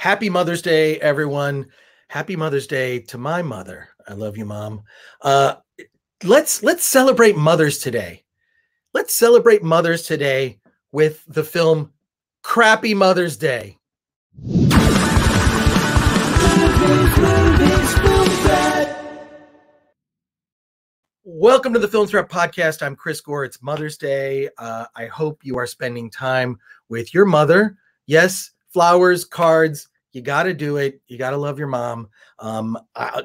Happy Mother's Day, everyone. Happy Mother's Day to my mother. I love you, Mom. Let's celebrate mothers today. Let's celebrate mothers today with the film Crappy Mother's Day. Welcome to the Film Threat Podcast. I'm Chris Gore. It's Mother's Day. I hope you are spending time with your mother. Yes, flowers, cards. You got to do it. You got to love your mom.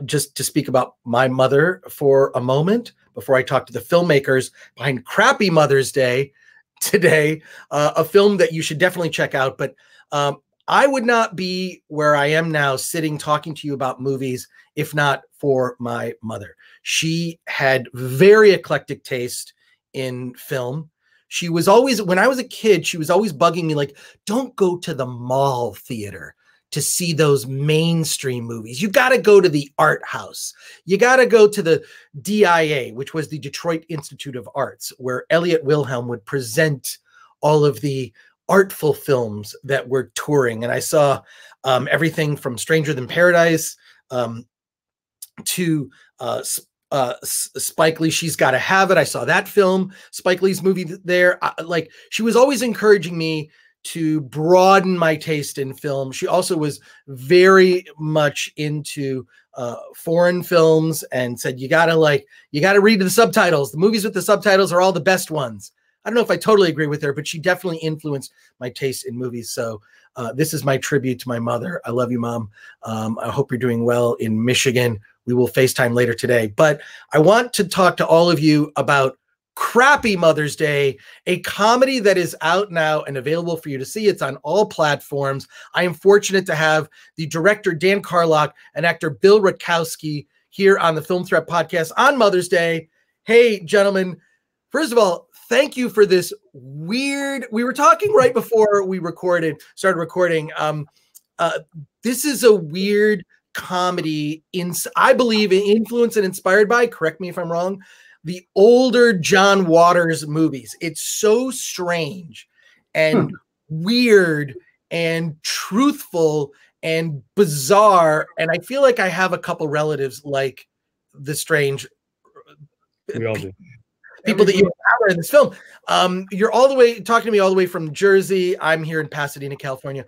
Just to speak about my mother for a moment before I talk to the filmmakers behind Crappy Mother's Day today, a film that you should definitely check out. But I would not be where I am now sitting talking to you about movies if not for my mother. She had very eclectic taste in film. She was always, when I was a kid, she was always bugging me like, don't go to the mall theater to see those mainstream movies. You got to go to the art house. You got to go to the DIA, which was the Detroit Institute of Arts, where Elliott Wilhelm would present all of the artful films that were touring. And I saw everything from Stranger Than Paradise to Spike Lee, She's Gotta Have It. I saw that film, Spike Lee's movie there. Like, she was always encouraging me to broaden my taste in film. She also was very much into foreign films and said, you gotta read the subtitles. The movies with the subtitles are all the best ones. I don't know if I totally agree with her, but she definitely influenced my taste in movies. So this is my tribute to my mother. I love you, Mom. I hope you're doing well in Michigan. We will FaceTime later today. But I want to talk to all of you about Crappy Mother's Day, a comedy that is out now and available for you to see. It's on all platforms. I am fortunate to have the director, Dan Karlok, and actor Bill Rutkoski here on the Film Threat Podcast on Mother's Day. Hey, gentlemen, first of all, thank you for this weird, we were talking right before we started recording. This is a weird comedy, I believe, influenced and inspired by, correct me if I'm wrong, the older John Waters movies. It's so strange and weird and truthful and bizarre. And I feel like I have a couple relatives like the strange we all do. People that you encounter in this film. You're all the way talking to me all the way from Jersey. I'm here in Pasadena, California.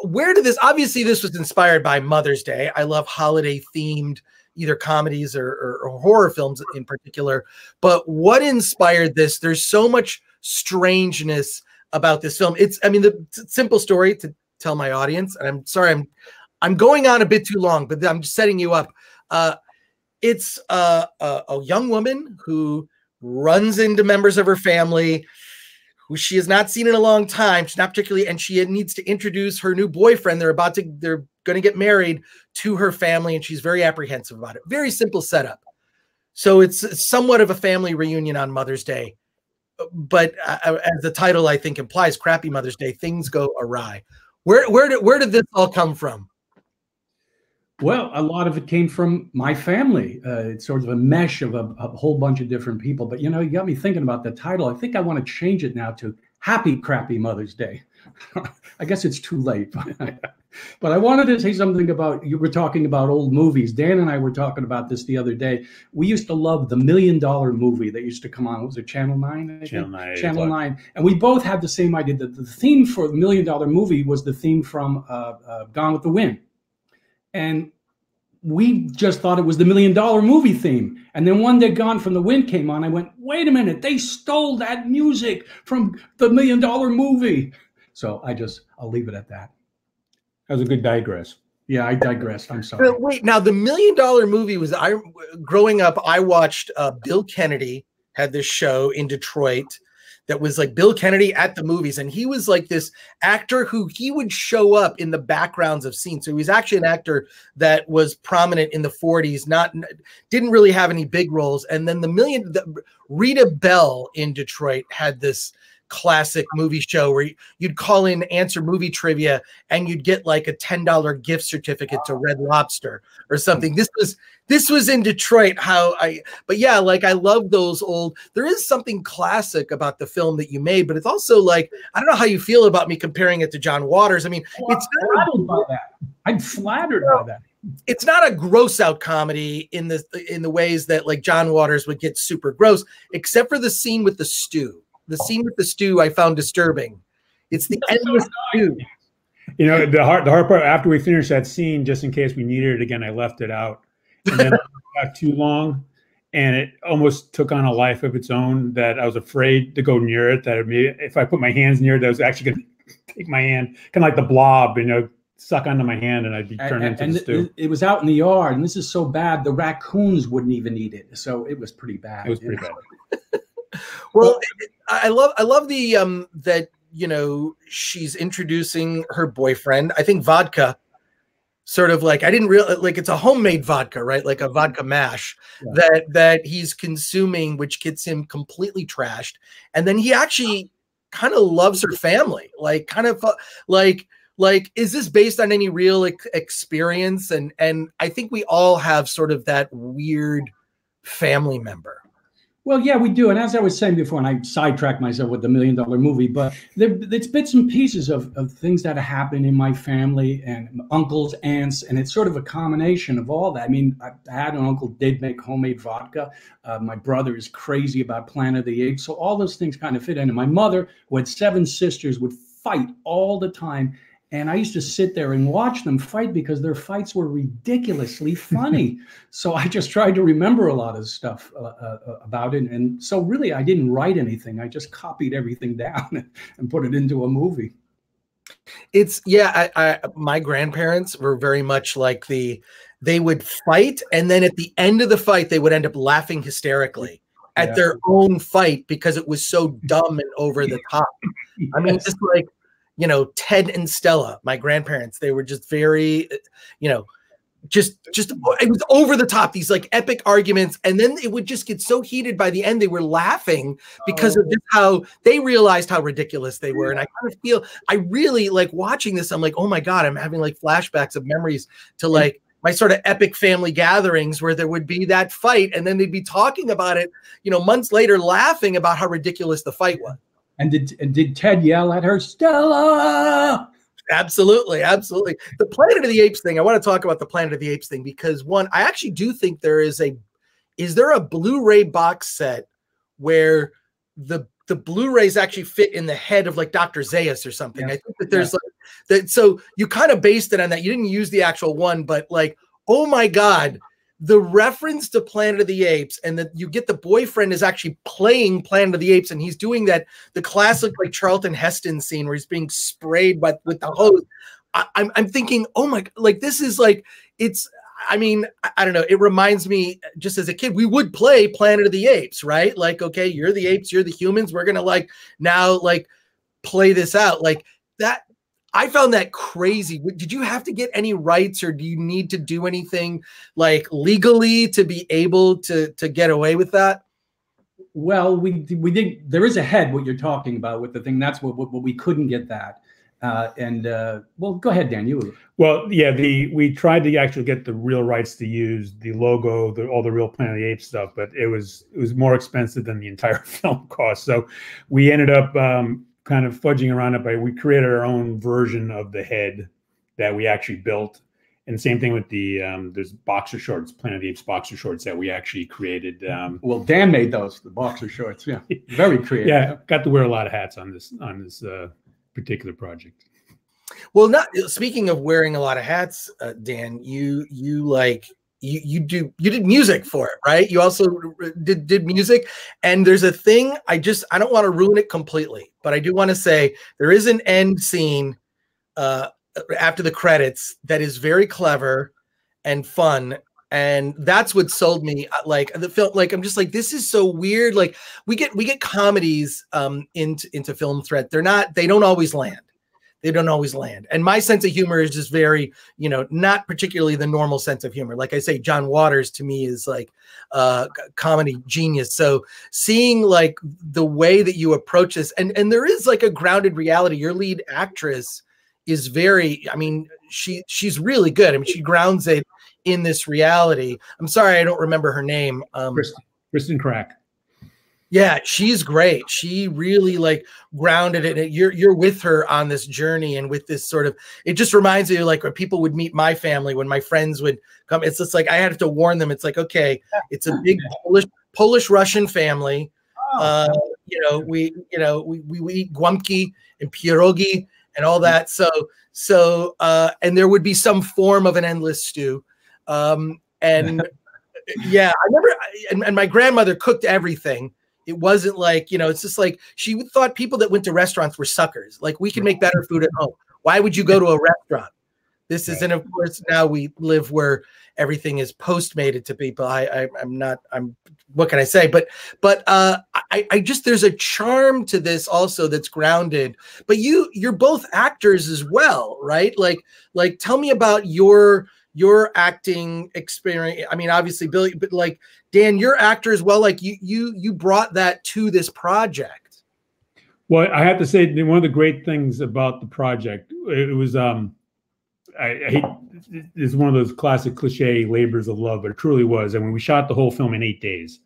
Where did this, obviously this was inspired by Mother's Day. I love holiday themed, either comedies or horror films in particular. But what inspired this? There's so much strangeness about this film. The simple story to tell my audience, and I'm sorry, I'm going on a bit too long, but I'm just setting you up. It's a young woman who runs into members of her family who she has not seen in a long time. She's not particularly, and she needs to introduce her new boyfriend. They're going to get married to her family, and she's very apprehensive about it. Very simple setup. So it's somewhat of a family reunion on Mother's Day, but as the title I think implies, Crappy Mother's Day, things go awry. Where did this all come from? Well, a lot of it came from my family. It's sort of a mesh of a whole bunch of different people. But, you know, you got me thinking about the title. I think I want to change it now to Happy Crappy Mother's Day. I guess it's too late. But I wanted to say something about, you were talking about old movies. Dan and I were talking about this the other day. We used to love the $1 Million movie that used to come on. What was it, Channel 9? Channel 9. Channel 9. And we both had the same idea that the theme for the $1 Million movie was the theme from Gone with the Wind. And we just thought it was the $1 Million movie theme. And then one day Gone from the Wind came on. I went, wait a minute, they stole that music from the $1 Million movie. So I'll leave it at that. That was a good digress. Yeah, I digressed. I'm sorry. Wait, now the $1 Million movie was, growing up, I watched Bill Kennedy had this show in Detroit that was like Bill Kennedy at the movies. And he was like this actor who he would show up in the backgrounds of scenes. So he was actually an actor that was prominent in the 40s, didn't really have any big roles. And then Rita Bell in Detroit had this classic movie show where you'd call in, answer movie trivia, and you'd get like a $10 gift certificate to Red Lobster or something. This was in Detroit. But yeah, like I love those old. There is something classic about the film that you made, but it's also like, I don't know how you feel about me comparing it to John Waters. I mean, it's flattered by that. I'm flattered by that. It's not a gross out comedy in the ways that like John Waters would get super gross, except for the scene with the stew. The scene with the stew I found disturbing. It's the end of the stew. You know, the hard part, after we finished that scene, just in case we needed it again, I left it out. And then it got too long, and it almost took on a life of its own that I was afraid to go near it, that if I put my hands near it, that was actually going to take my hand, kind of like the Blob, you know, suck onto my hand, and I'd be turned into the stew. It was out in the yard, and this is so bad, the raccoons wouldn't even eat it. So it was pretty bad. It was pretty bad. Well, I love the that, you know, she's introducing her boyfriend. I think vodka, sort of like, I didn't realize, like, it's a homemade vodka, right? Like a vodka mash that he's consuming, which gets him completely trashed. And then he actually kind of loves her family, like kind of like, is this based on any real experience? And I think we all have sort of that weird family member. Well, yeah, we do. And as I was saying before, and I sidetracked myself with the $1 Million Movie, but it's bits and pieces of things that happen in my family and uncles, aunts, and it's sort of a combination of all that. I mean, I had an uncle did make homemade vodka. My brother is crazy about Planet of the Apes. So all those things kind of fit in. And my mother, who had 7 sisters, would fight all the time. And I used to sit there and watch them fight because their fights were ridiculously funny. So I just tried to remember a lot of stuff about it. And so really, I didn't write anything. I just copied everything down and put it into a movie. It's, yeah, my grandparents were very much like they would fight. And then at the end of the fight, they would end up laughing hysterically at their own fight because it was so dumb and over the top. Yes. I mean, just like, you know, Ted and Stella, my grandparents, they were just very, you know, just it was over the top, these like epic arguments. And then it would just get so heated by the end, they were laughing because of just how they realized how ridiculous they were. And I kind of feel, I really like watching this. I'm like, oh my God, I'm having like flashbacks of memories to like my sort of epic family gatherings where there would be that fight. And then they'd be talking about it, you know, months later, laughing about how ridiculous the fight was. And did Ted yell at her, Stella? Absolutely, absolutely. The Planet of the Apes thing, I want to talk about the Planet of the Apes thing because one, I actually do think is there a Blu-ray box set where the Blu-rays actually fit in the head of like Dr. Zaius or something? Yeah. I think that there's like that. So you kind of based it on that. You didn't use the actual one, but like, oh my God, the reference to Planet of the Apes and that you get the boyfriend is actually playing Planet of the Apes and he's doing that, the classic like Charlton Heston scene where he's being sprayed with the hose. I'm thinking, oh my, like this is like, it's, I mean, I don't know. It reminds me just as a kid, we would play Planet of the Apes, right? Like, okay, you're the apes, you're the humans. We're going to like now like play this out like that. I found that crazy. Did you have to get any rights or do you need to do anything like legally to be able to get away with that? Well, we did. There is a head, what you're talking about with the thing. That's what we couldn't get that. Well, go ahead, Dan. Well, yeah, we tried to actually get the real rights to use the logo, all the real Planet of the Apes stuff, but it was more expensive than the entire film cost. So we ended up kind of fudging around it, but we created our own version of the head that we actually built. And same thing with the there's boxer shorts, Planet of the Apes boxer shorts that we actually created. Well, Dan made those, the boxer shorts. Yeah, very creative. Yeah, got to wear a lot of hats on this particular project. Well, not speaking of wearing a lot of hats, Dan, you did music for it, right? You also did music, and there's a thing I don't want to ruin it completely, but I do want to say there is an end scene after the credits that is very clever and fun, and that's what sold me. Like the film, like I'm just like, this is so weird. Like we get comedies into Film Threat. They don't always land. they don't always land. And my sense of humor is just very, you know, not particularly the normal sense of humor. Like I say, John Waters to me is like comedy genius. So seeing like the way that you approach this, and there is like a grounded reality. Your lead actress is very, I mean, she's really good. I mean, she grounds it in this reality. I'm sorry, I don't remember her name. Kristen Crack. Yeah, she's great. She really like grounded it. You're with her on this journey, and with this sort of, it just reminds me of like when people would meet my family, when my friends would come. It's just like I had to warn them. It's like, okay, it's a big Polish Russian family. You know, we eat guamki and pierogi and all that. So and there would be some form of an endless stew. And yeah, I remember, and my grandmother cooked everything. It wasn't like, you know, it's just like she thought people that went to restaurants were suckers. Like, we can make better food at home. Why would you go to a restaurant? This is, and of course, now we live where everything is postmated to people. I'm what can I say? But I just, there's a charm to this also that's grounded. But you're both actors as well, right? Like tell me about your acting experience. I mean, obviously Billy, but like Dan, you're actor as well. Like you brought that to this project. Well, I have to say, one of the great things about the project, it was, I hate, it's one of those classic cliche labors of love, but it truly was. I mean, we shot the whole film in 8 days,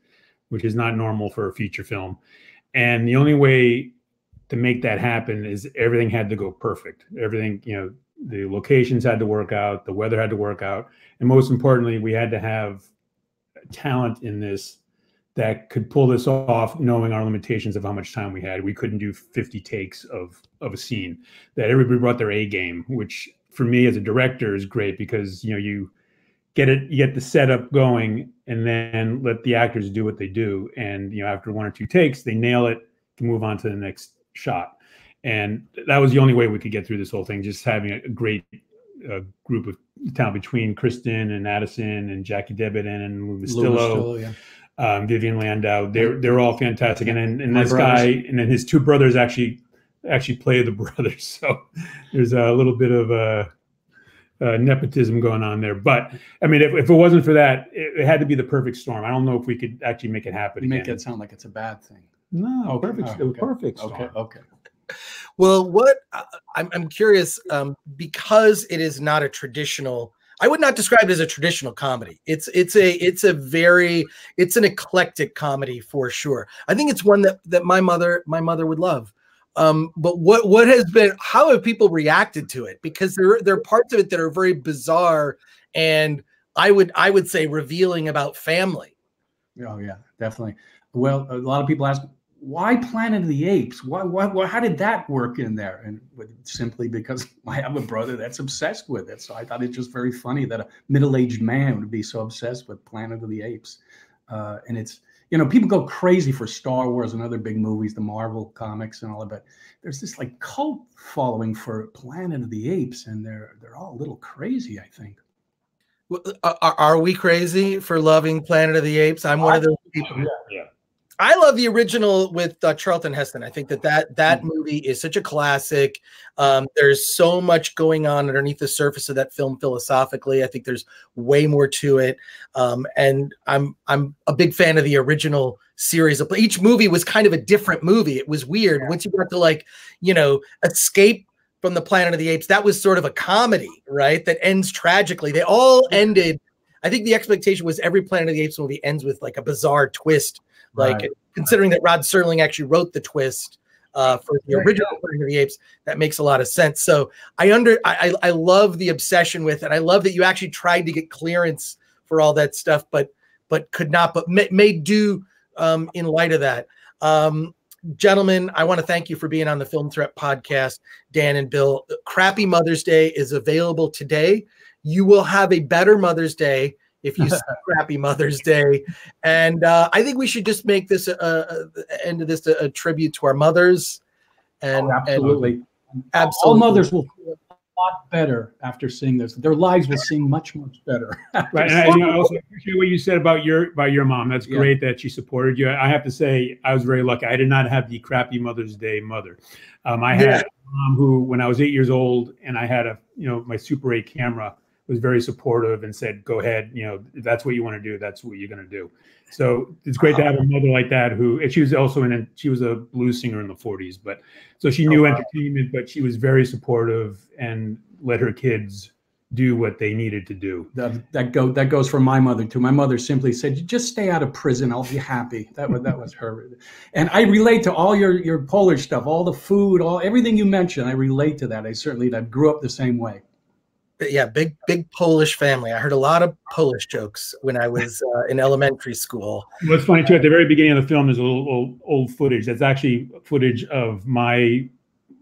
which is not normal for a feature film. And the only way to make that happen is everything had to go perfect. Everything, you know, the locations had to work out, the weather had to work out, and most importantly, we had to have talent in this that could pull this off, knowing our limitations of how much time we had. We couldn't do 50 takes of a scene. That everybody brought their A game, which for me as a director is great, because, you know, you get the setup going and then let the actors do what they do. And, you know, after 1 or 2 takes, they nail it, to move on to the next shot. And that was the only way we could get through this whole thing, just having a great group of talent between Kristen and Addison and Jackie Debitan and Lou Mastillo, Vivian Landau. They're all fantastic. And then this guy, and then his 2 brothers actually play the brothers. So there's a little bit of nepotism going on there. But I mean, if it wasn't for that, it had to be the perfect storm. I don't know if we could actually make it happen. Make it sound like it's a bad thing. No, okay. Perfect. It was perfect storm. Okay. Well, what I'm curious, because it is not a traditional, I would not describe it as a traditional comedy. It's an eclectic comedy for sure. I think it's one that my mother would love. But what has been, how have people reacted to it? Because there are parts of it that are very bizarre, and I would say revealing about family. Oh yeah, definitely. Well, a lot of people ask, why Planet of the Apes? Why how did that work in there? And simply because I have a brother that's obsessed with it. So I thought it's just very funny that a middle-aged man would be so obsessed with Planet of the Apes. And it's, you know, people go crazy for Star Wars and other big movies, the Marvel comics and all of that. There's this like cult following for Planet of the Apes, and they're all a little crazy, I think. Are we crazy for loving Planet of the Apes? I'm one of those people. Yeah. I love the original with Charlton Heston. I think that movie is such a classic. There's so much going on underneath the surface of that film philosophically. I think there's way more to it. And I'm a big fan of the original series. Each movie was kind of a different movie. It was weird. Yeah. Once you got to, like, you know, Escape from the Planet of the Apes, that was sort of a comedy, right? That ends tragically. They all ended. I think the expectation was every Planet of the Apes movie ends with like a bizarre twist. Like, considering that Rod Serling actually wrote the twist for the original Planet of the Apes, that makes a lot of sense. So I love the obsession with it. I love that you actually tried to get clearance for all that stuff, but could not, but may do in light of that. Gentlemen, I want to thank you for being on the Film Threat podcast. Dan and Bill, Crappy Mother's Day is available today. You will have a better Mother's Day if you see Crappy Mother's Day. And I think we should just make this end of this a tribute to our mothers. And absolutely. Absolutely. All mothers will feel a lot better after seeing this. Their lives will seem much, much better. Right, and I also appreciate what you said about your mom. That's great that she supported you. I have to say, I was very lucky. I did not have the crappy Mother's Day mother. I had a mom who, when I was 8 years old, and I had my Super 8 camera, was very supportive and said, "Go ahead, if that's what you want to do, that's what you're going to do." So it's great to have a mother like that and she was also she was a blues singer in the 40s, but so she knew entertainment, but she was very supportive and let her kids do what they needed to do. That goes for my mother too. My mother simply said, "Just stay out of prison. I'll be happy." That was her. And I relate to all your Polish stuff, all the food, everything you mentioned. I relate to that. I grew up the same way. Yeah, big Polish family. I heard a lot of Polish jokes when I was in elementary school. What's funny too, at the very beginning of the film, there's a little old footage. That's actually footage of my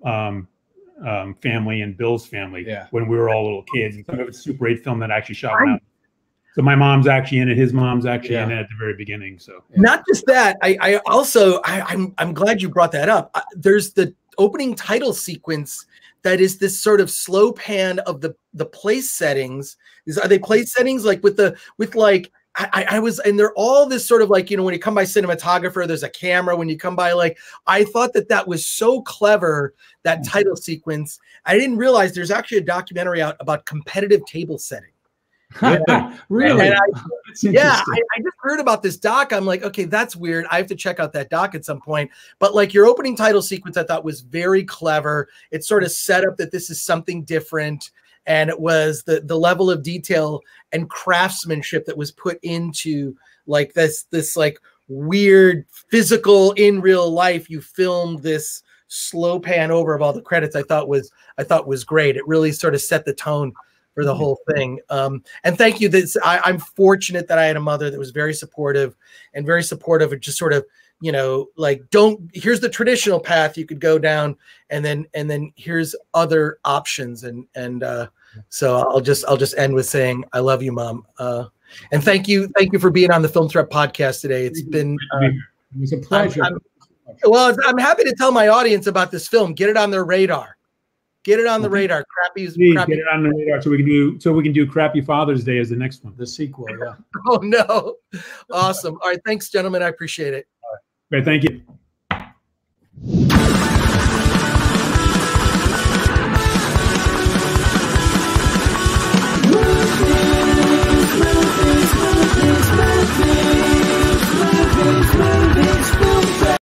family and Bill's family when we were all little kids. And some of it's Super 8 film that I actually shot out. So my mom's actually in it. His mom's actually in it at the very beginning. So not just that, I'm glad you brought that up. There's the opening title sequence that is this sort of slow pan of the place settings. Are they place settings like I was, and they're all this sort of like, when you come by cinematographer, there's a camera. When you come by, I thought that was so clever, that title sequence. I didn't realize there's actually a documentary out about competitive table setting. Really? And I just heard about this doc. I'm like, okay, that's weird. I have to check out that doc at some point. But your opening title sequence, I thought was very clever. It sort of set up that this is something different. And it was the level of detail and craftsmanship that was put into this weird physical in real life. You filmed this slow pan over of all the credits. I thought was great. It really sort of set the tone for the whole thing. And thank you. I'm fortunate that I had a mother that was very supportive and just sort of, here's the traditional path you could go down, and then here's other options. And so I'll just end with saying, I love you, Mom. And thank you for being on the Film Threat podcast today. It's been, it was a pleasure. I'm happy to tell my audience about this film. Get it on their radar. Get it on the radar. Crappy. Get it on the radar so we can do Crappy Father's Day as the next one. The sequel, yeah. Oh no. Awesome. All right. Thanks, gentlemen. I appreciate it. All right. Great. Thank you.